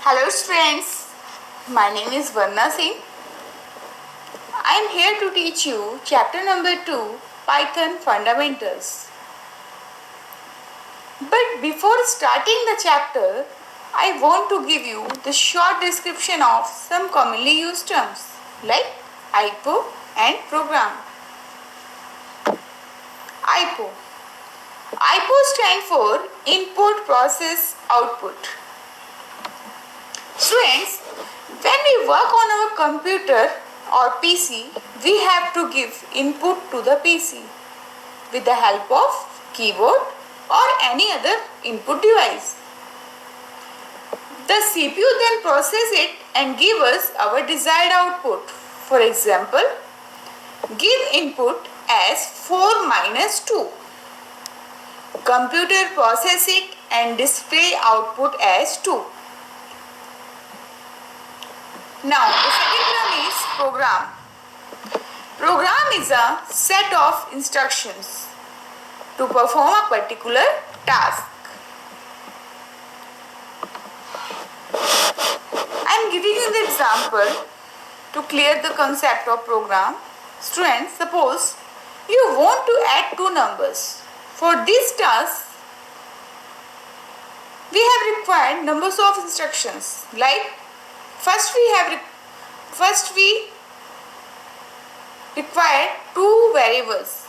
Hello students, my name is Varna Singh. I am here to teach you chapter number 2, Python Fundamentals. But before starting the chapter, I want to give you the short description of some commonly used terms like IPO and program. IPO. IPO stands for Input Process Output. Students, when we work on our computer or PC, we have to give input to the PC with the help of keyboard or any other input device. The CPU then process it and give us our desired output. For example, give input as 4 minus 2. Computer process it and display output as 2. Now, the second term is program. Program is a set of instructions to perform a particular task. I am giving you the example to clear the concept of program. Students, suppose you want to add two numbers. For this task, we have required numbers of instructions like First we require two variables.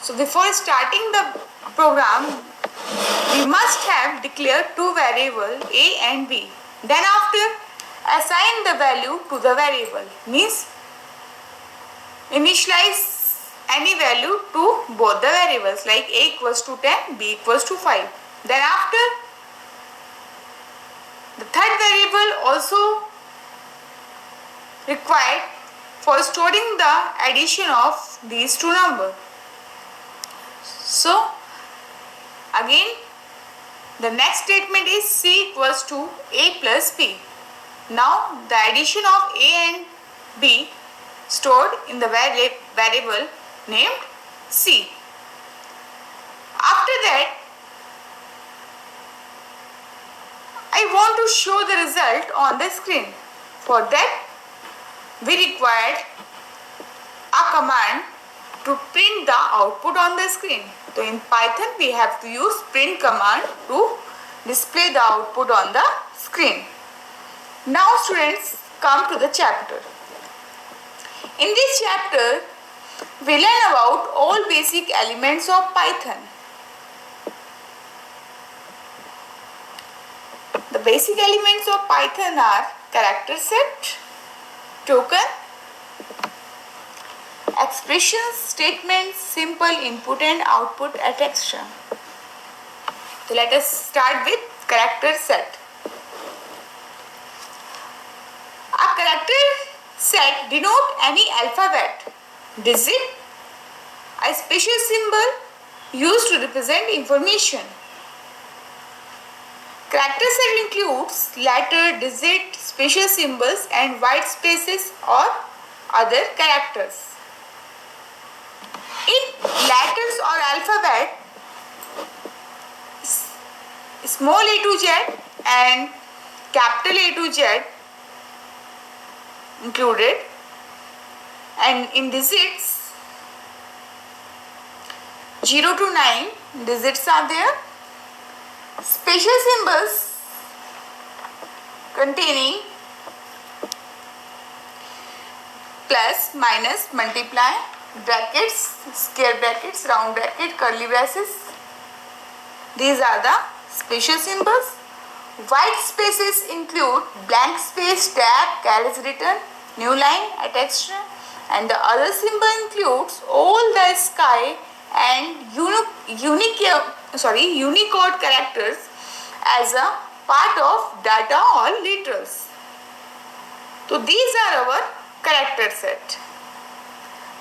So before starting the program, we must have declared two variables A and B. Then after, assign the value to the variable. Means initialize any value to both the variables like A equals to 10, B equals to 5. Then after, the third variable also required for storing the addition of these two numbers. So again the next statement is C equals to A plus B. Now the addition of A and B stored in the variable named C. After that, I want to show the result on the screen. For that, we required a command to print the output on the screen. So in Python, we have to use print command to display the output on the screen. Now students, come to the chapter. In this chapter, we learn about all basic elements of Python. The basic elements of Python are character set, token, expressions, statements, simple input and output, etc. So let us start with character set. A character set denotes any alphabet, digit, a special symbol used to represent information. Character set includes letter, digit, special symbols and white spaces or other characters. In letters or alphabet, small a to z and capital A to Z included, and in digits 0 to 9 digits are there. Special symbols containing plus, minus, multiply, brackets, square brackets, round bracket, curly braces. These are the special symbols. White spaces include blank space, tab, caret written, new line, etc. And the other symbol includes all the sky and Unicode characters as a part of data or literals. So these are our character set.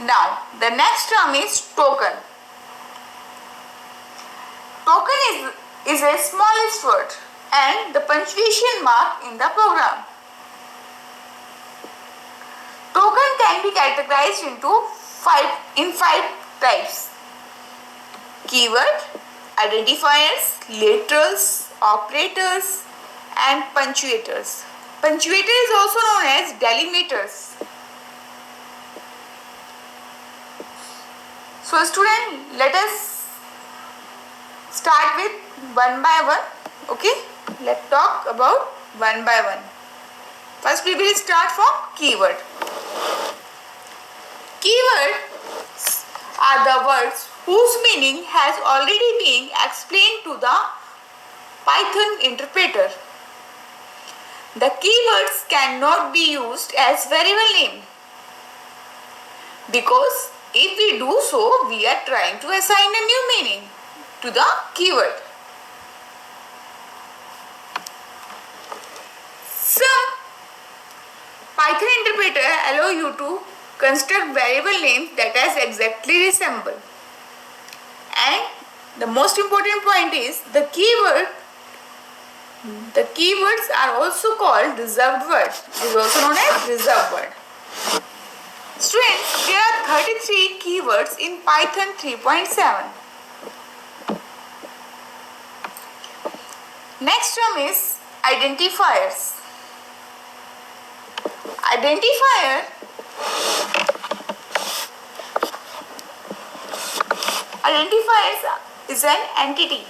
Now the next term is token. Token is a smallest word and the punctuation mark in the program. Token can be categorized into five types: keyword, identifiers, literals, operators, and punctuators. Punctuator is also known as delimiters. So student, let us start with one by one. Okay, let's talk about one by one. First we will start from keyword. Keywords are the words whose meaning has already been explained to the Python interpreter. The keywords cannot be used as variable name because if we do so, we are trying to assign a new meaning to the keyword. Some Python interpreter allow you to construct variable names that exactly resemble. And the most important point is the keywords are also called reserved words. It is also known as reserved word. Students, there are 33 keywords in Python 3.7. Next term is identifiers. Identifiers is an entity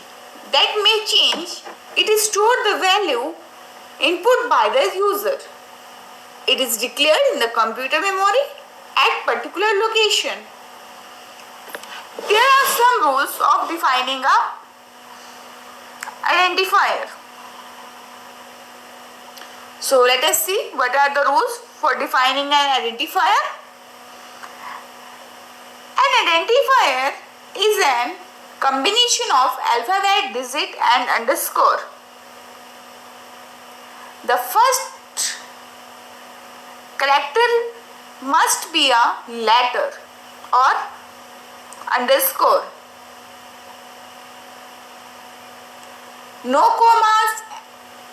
that may change. It stores the value input by the user. It is declared in the computer memory at particular location. There are some rules of defining a identifier. So let us see what are the rules for defining an identifier. An identifier is an combination of alphabet, digit and underscore. The first character must be a letter or underscore. No commas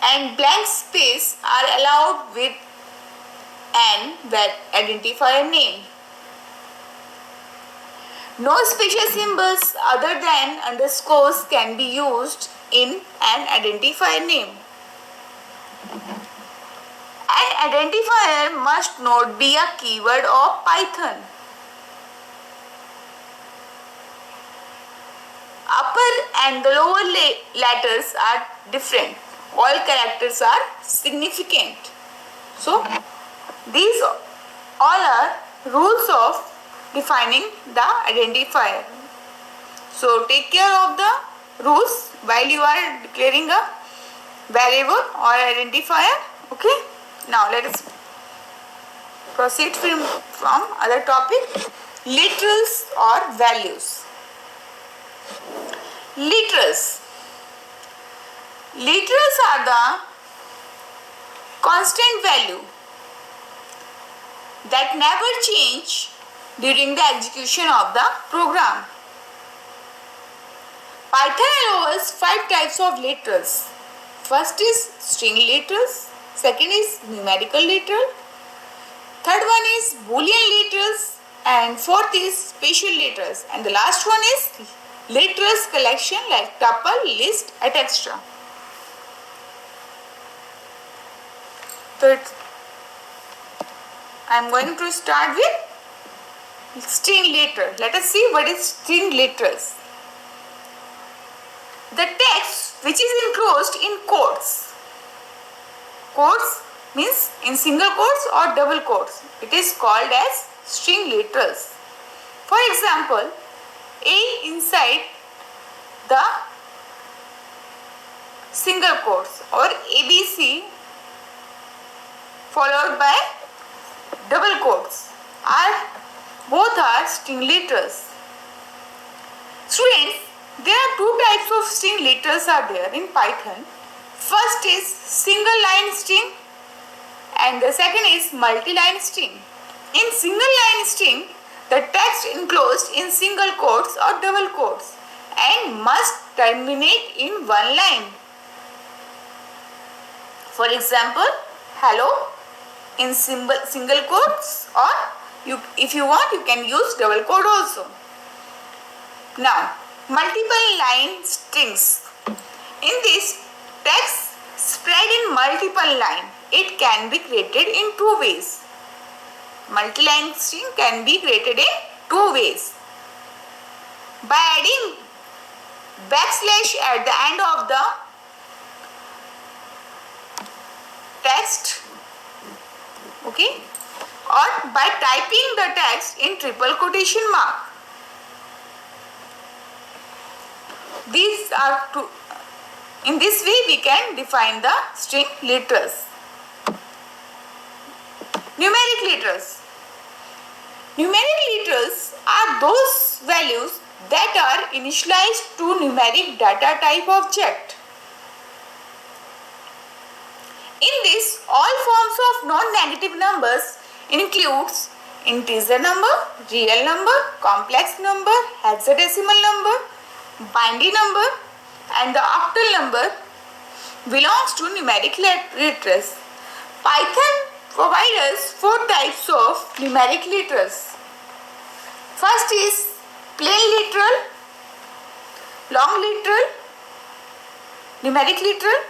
and blank space are allowed with an identifier name. No special symbols other than underscores can be used in an identifier name. An identifier must not be a keyword of Python. Upper and the lower letters are different. All characters are significant. So, these all are rules of defining the identifier. So, take care of the rules while you are declaring a variable or identifier. Okay. Now, let us proceed from other topic. Literals or values. Literals are the constant value that never change during the execution of the program. Python allows 5 types of literals. First is string literals, second is numerical literal, third one is boolean literals, and fourth is special literals, and the last one is literals collection like tuple, list, etc. So I am going to start with string literal. Let us see what is string literals. The text which is enclosed in quotes. Quotes means in single quotes or double quotes. It is called as string literals. For example, A inside the single quotes or ABC followed by double quotes both are string literals. Students, there are 2 types of string literals are there in Python. First is single line string and the second is multi-line string. In single line string, the text enclosed in single quotes or double quotes and must terminate in one line. For example, hello in single quotes, or if you want you can use double quote also. Now, multiple line strings. In this, text spread in multiple line, it can be created in two ways. Multi-line string can be created in two ways. By adding backslash at the end of the text, okay, or by typing the text in triple quotation mark. These are two. In this way we can define the string literals. Numeric literals. Numeric literals are those values that are initialized to numeric data type object. In this, all forms of non-negative numbers includes integer number, real number, complex number, hexadecimal number, binary number, and the octal number belongs to numeric literals. Python provides us four types of numeric literals. First is plain literal, long literal, numeric literal,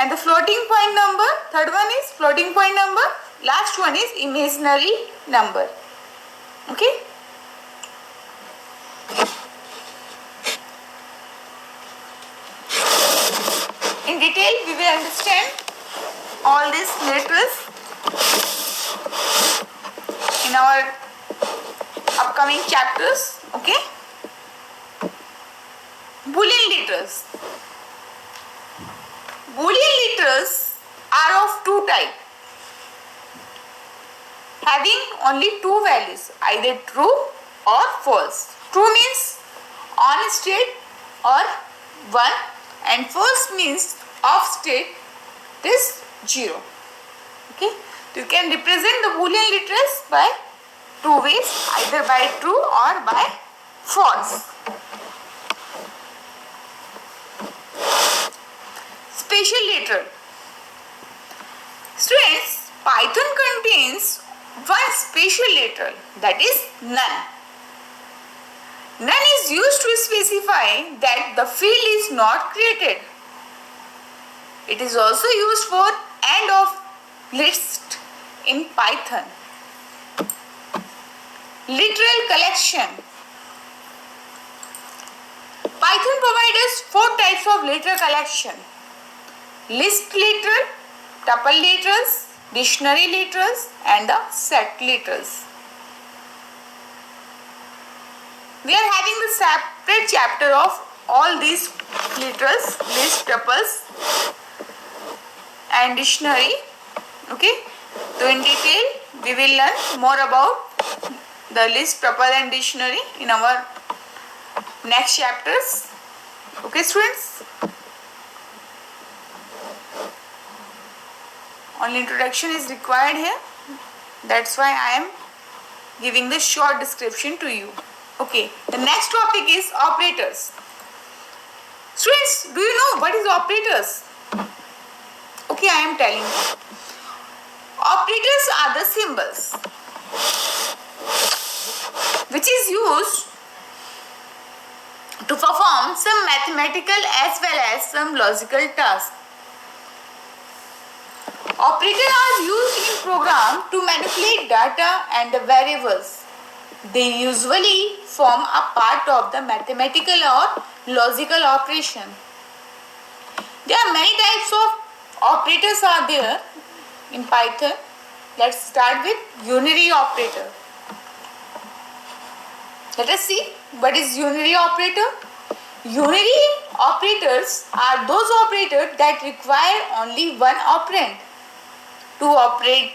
and the floating point number. Third one is floating point number. Last one is imaginary number. Okay. In detail we will understand all these literals in our upcoming chapters. Okay. Boolean literals. Boolean literals are of two types, having only two values, either true or false. True means on state or 1, and false means off state is 0. Okay, you can represent the Boolean literals by two ways, either by true or by false. Special literal. Students, Python contains one special literal, that is none. None is used to specify that the field is not created. It is also used for end of list in Python. Literal collection. Python provides us four types of literal collection: list literal, tuple literals, dictionary literals, and the set literals. We are having the separate chapter of all these literals, list, tuples, and dictionary. Okay, so in detail we will learn more about the list, tuple, and dictionary in our next chapters. Okay, students. Only introduction is required here. That's why I am giving the short description to you. Okay, the next topic is operators. Students, do you know what is operators? Okay, I am telling you. Operators are the symbols which is used to perform some mathematical as well as some logical tasks. Operators are used in program to manipulate data and the variables. They usually form a part of the mathematical or logical operation. There are many types of operators are there in Python. Let's start with unary operator. Let us see what is unary operator. Unary operators are those operators that require only one operand to operate.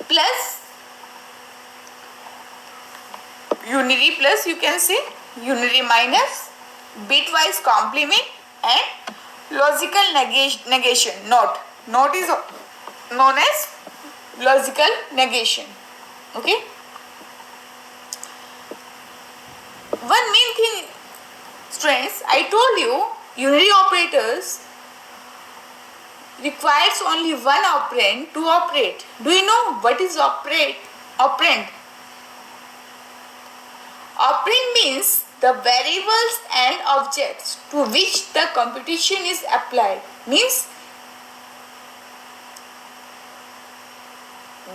Plus, unary plus, you can say unary minus, bitwise complement, and logical negation. Note is known as logical negation. Okay. One main thing, students, I told you unary operators requires only one operand to operate. Do you know what is operand? Operand means the variables and objects to which the computation is applied. Means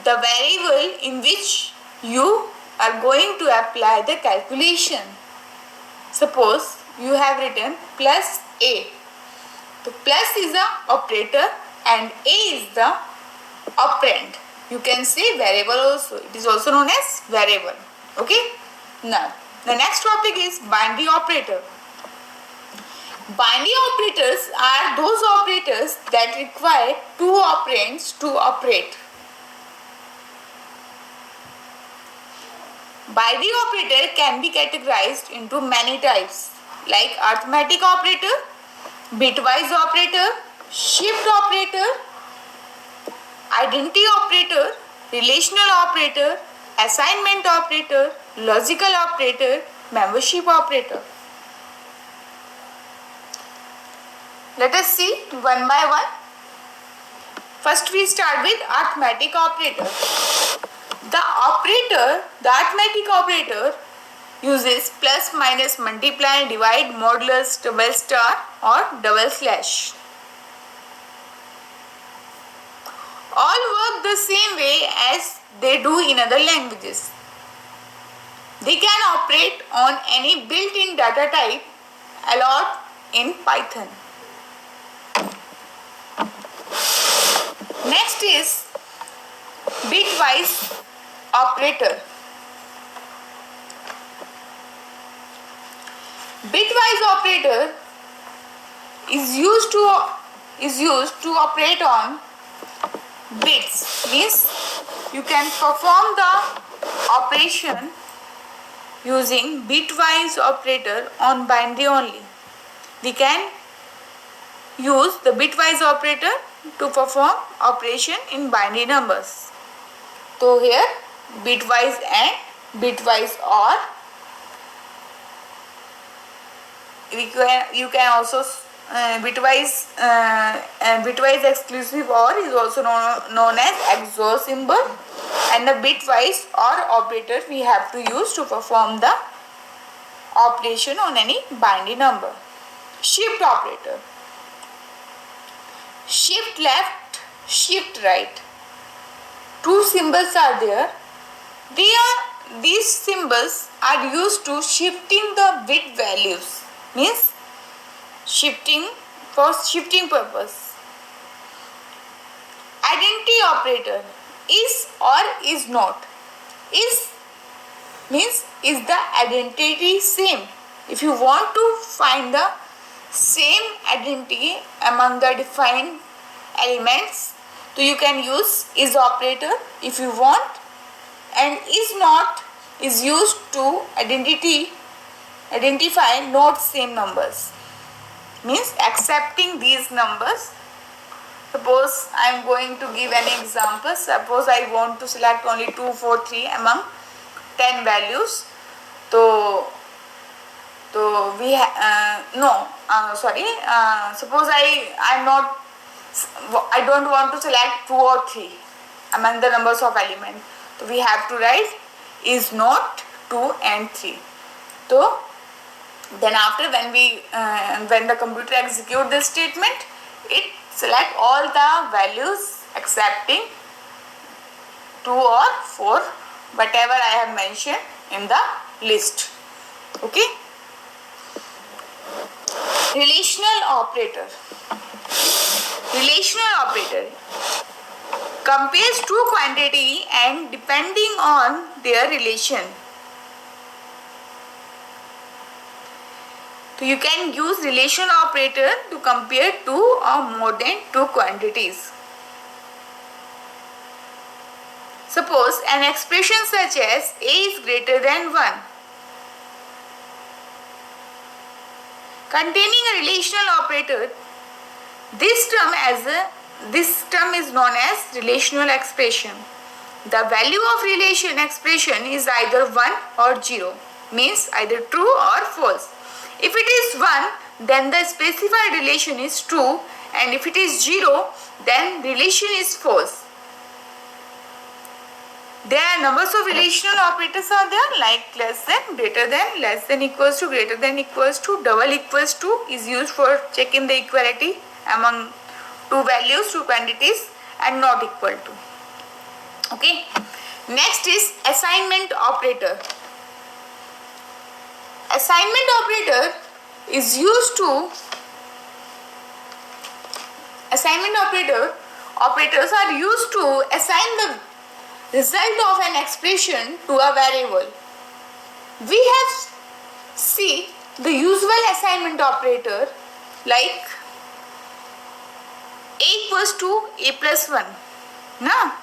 the variable in which you are going to apply the calculation. Suppose you have written plus a. The plus is the operator and a is the operand. You can say variable also. It is also known as variable. Okay. Now, the next topic is binary operator. Binary operators are those operators that require two operands to operate. Binary operator can be categorized into many types like arithmetic operator, bitwise operator, shift operator, identity operator, relational operator, assignment operator, logical operator, membership operator. Let us see one by one. First we start with arithmetic operator. The arithmetic operator uses plus, minus, multiply, divide, modulus, double star or double slash. All work the same way as they do in other languages. They can operate on any built-in data type allowed in Python. Next is bitwise operator. Bitwise operator is used to operate on bits. Means you can perform the operation using bitwise operator on binary only. We can use the bitwise operator to perform operation in binary numbers. So here bitwise and bitwise OR. You can also bitwise exclusive OR is also known as XOR symbol, and the bitwise OR operator we have to use to perform the operation on any binary number. Shift operator. Shift left, shift right. Two symbols are there. These symbols are used to shifting the bit values. Means shifting for shifting purpose. Identity operator. Is or is not. Is means is the identity same. If you want to find the same identity among the defined elements, so you can use is operator if you want, and is not is used to identify not same numbers. Means accepting these numbers. Suppose I am going to give an example. Suppose I want to select only 2, 4, 3 among 10 values. So we suppose I don't want to select 2 or 3 among the numbers of elements. So we have to write is not 2 and 3. So then after when the computer execute this statement, it select all the values excepting 2 or 4, whatever I have mentioned in the list. Okay. Relational operator. Relational operator compares two quantity and depending on their relation. So you can use relation operator to compare two or more than two quantities. Suppose an expression such as a is greater than 1 containing a relational operator, this term is known as relational expression. The value of relation expression is either 1 or 0, means either true or false. If it is 1, then the specified relation is true, and if it is 0, then relation is false. There are numbers of relational operators are there, like less than, greater than, less than equals to, greater than equals to, double equals to is used for checking the equality among two values, two quantities, and not equal to. Okay. Next is assignment operator. Assignment operator is used to, operators are used to assign the result of an expression to a variable. We have see the usual assignment operator like a equals to a plus 1. Now,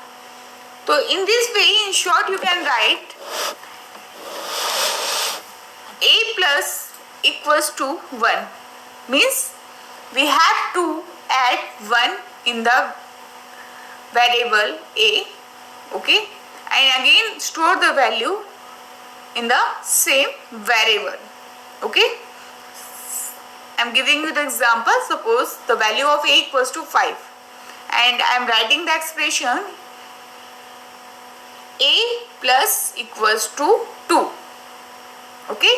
so in this way, in short, you can write a plus equals to 1. Means we have to add 1 in the variable a, okay, and again store the value in the same variable. Okay, I am giving you the example. Suppose the value of a equals to 5 and I am writing the expression a plus equals to 2. Okay,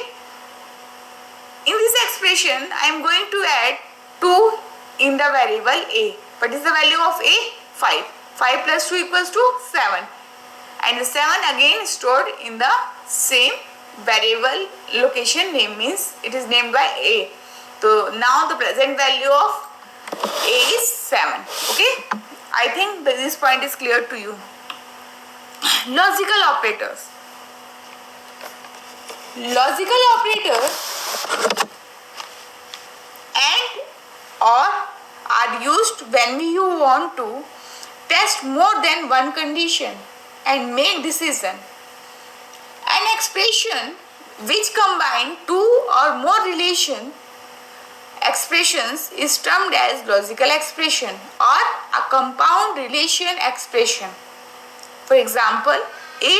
in this expression I am going to add 2 in the variable a. What is the value of a? 5. 5 plus 2 equals to 7, and the 7 again stored in the same variable location name, means it is named by a. So now the present value of a is 7. Okay, I think that this point is clear to you. Logical operators. Logical operators and or are used when you want to test more than one condition and make decision. An expression which combine two or more relation expressions is termed as logical expression or a compound relation expression. For example, a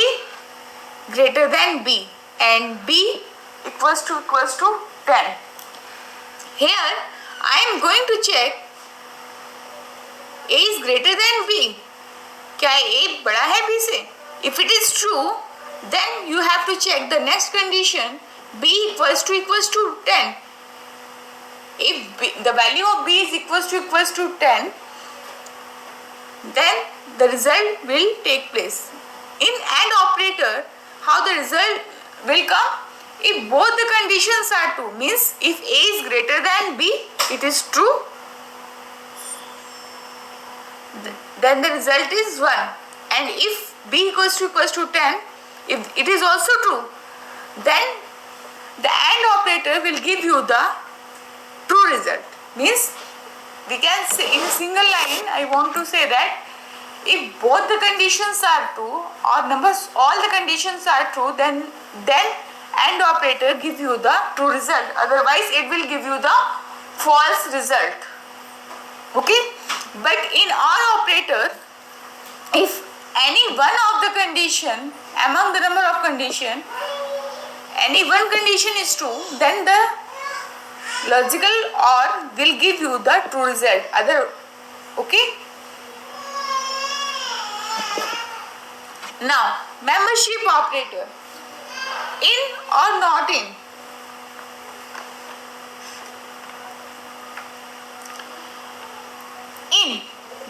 greater than b and b equals to 10. Here I am going to check a is greater than b. क्या a बड़ा है b से? If it is true, then you have to check the next condition, b equals to 10. If b, the value of b is equals to 10, then the result will take place. In AND operator, how the result will come? If both the conditions are true, means if a is greater than b, it is true, then the result is 1. And if b equals to 10, if it is also true, then the AND operator will give you the true result. Means we can say in a single line, I want to say that if both the conditions are true or numbers, all the conditions are true, then AND operator give you the true result. Otherwise, it will give you the false result. Okay? But in OR operator, if any one of the condition among the number of condition, any one condition is true, then the logical OR will give you the true result. Okay? Now, membership operator. In or not in. In,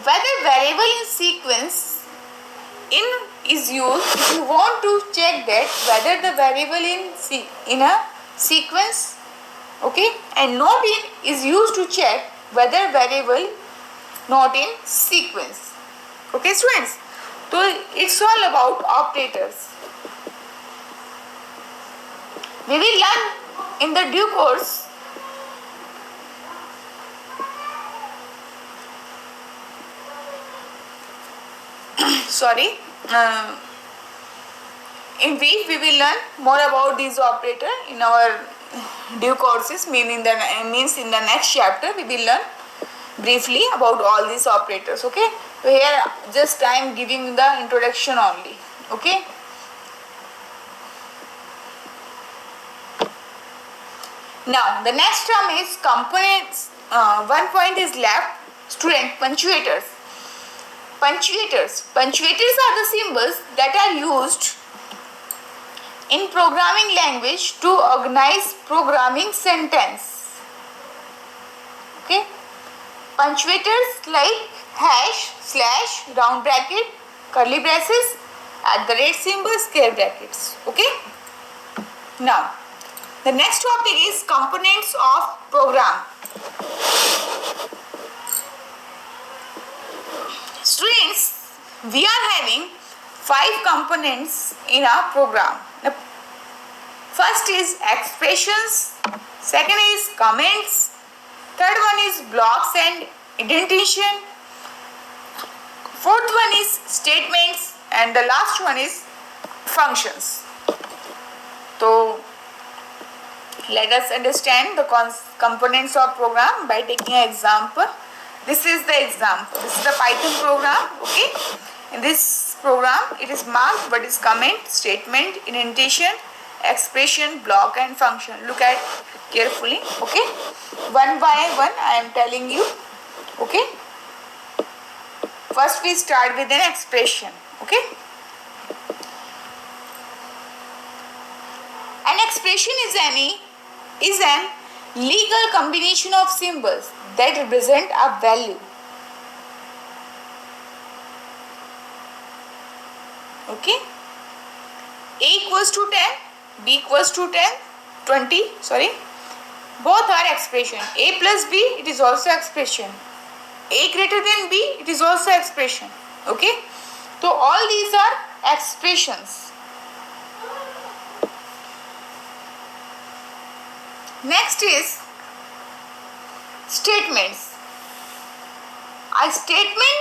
whether variable in sequence in is used if you want to check that whether the variable in a sequence, okay, and not in is used to check whether variable not in sequence. Okay, students, so it's all about operators. We will learn in the due course in brief we will learn more about these operators in our due courses, means in the next chapter we will learn briefly about all these operators. Okay, so here just I am giving the introduction only. Okay, now the next term is components. One point is left, student, punctuators. Punctuators. Punctuators are the symbols that are used in programming language to organize programming sentence. Okay. Punctuators like hash, slash, round bracket, curly braces, @ symbol, square brackets. Okay. Now, the next topic is components of program. Students, we are having 5 components in our program. The first is expressions, second is comments, third one is blocks and indentation, fourth one is statements, and the last one is functions. So let us understand the components of program by taking an example. This is the example. This is the Python program. Okay. In this program, it is marked what is comment, statement, indentation, expression, block, and function. Look at carefully. Okay. One by one, I am telling you. Okay. First, we start with an expression. Okay. An expression is an legal combination of symbols that represent a value. Okay. A equals to 10, B equals to 10, 20, sorry. Both are expression. A plus B, it is also expression. A greater than B, it is also expression. Okay. So all these are expressions. Next is statements. A statement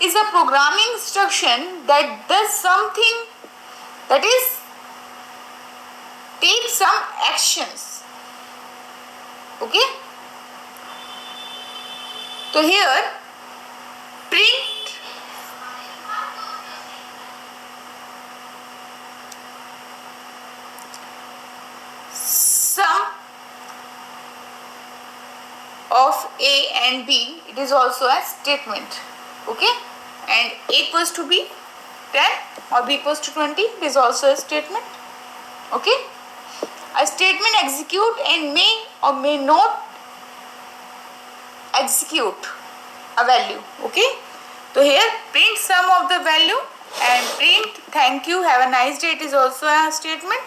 is a programming instruction that does something, that is, takes some actions. Okay. So here, print sum of A and B, it is also a statement. Okay. And A equals to B, 10, or B equals to 20, it is also a statement. Okay. A statement execute and may or may not execute a value. Okay. So here, print sum of the value and print thank you, have a nice day, it is also a statement.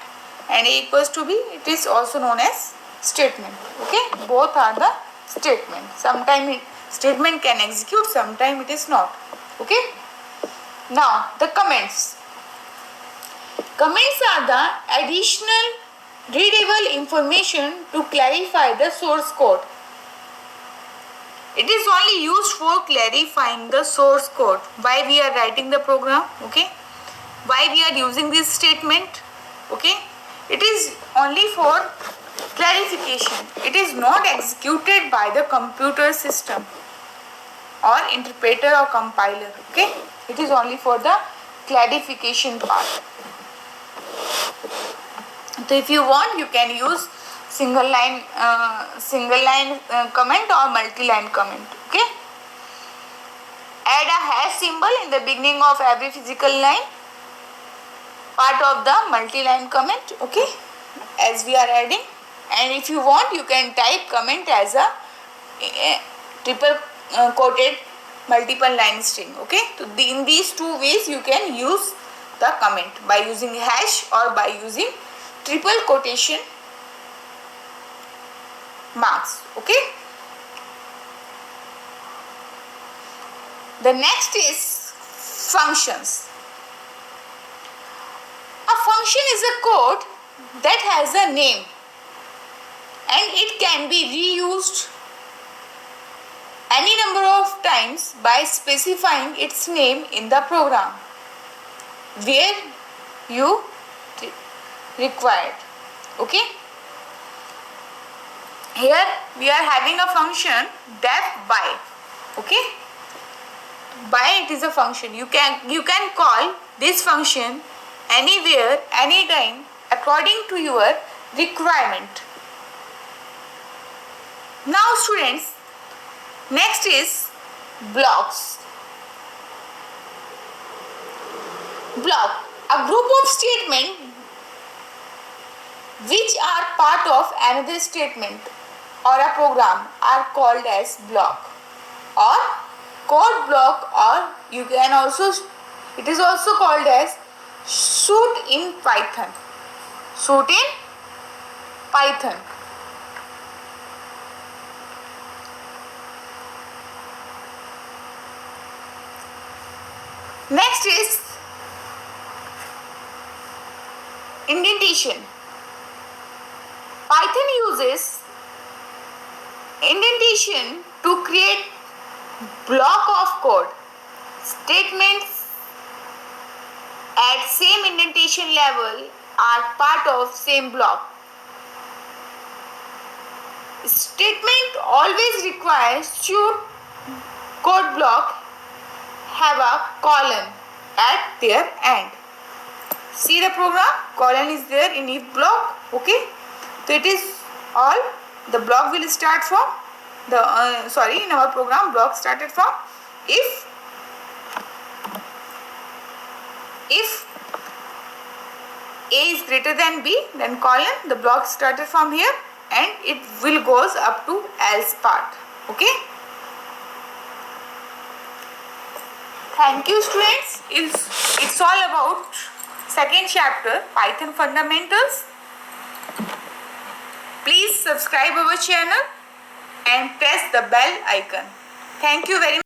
And A equals to B, it is also known as statement. Okay. Both are the statement. Sometimes statement can execute, sometimes it is not. Okay. Now the comments. Comments are the additional readable information to clarify the source code. It is only used for clarifying the source code. Why we are writing the program. Okay. Why we are using this statement. Okay. It is only for clarification. It is not executed by the computer system or interpreter or compiler. Okay. It is only for the clarification part. So if you want, you can use single line comment or multi-line comment. Okay. Add a hash symbol in the beginning of every physical line, part of the multi-line comment. Okay. As we are adding, and if you want, you can type comment as a triple quoted multiple line string. Okay. So in these two ways you can use the comment, by using hash or by using triple quotation marks. Okay. The next is functions. A function is a code that has a name and it can be reused any number of times by specifying its name in the program where you required. Okay. Here we are having a function def by. Okay. By, it is a function. You can call this function anywhere, anytime, according to your requirement. Now students, next is blocks. Block. A group of statements which are part of another statement or a program are called as block or code block, or you can also, it is also called as suit in Python. Suit in Python. Next is indentation. Python uses indentation to create block of code. Statements at same indentation level are part of same block. Statement always requires should code block have a colon at their end. See the program, colon is there in each block. Okay, so it is all. The block will start from the in our program block started from if A is greater than B, then colon, the block started from here and it will goes up to else part. Okay. Thank you students. It's all about second chapter, Python fundamentals. Please subscribe our channel and press the bell icon. Thank you very much.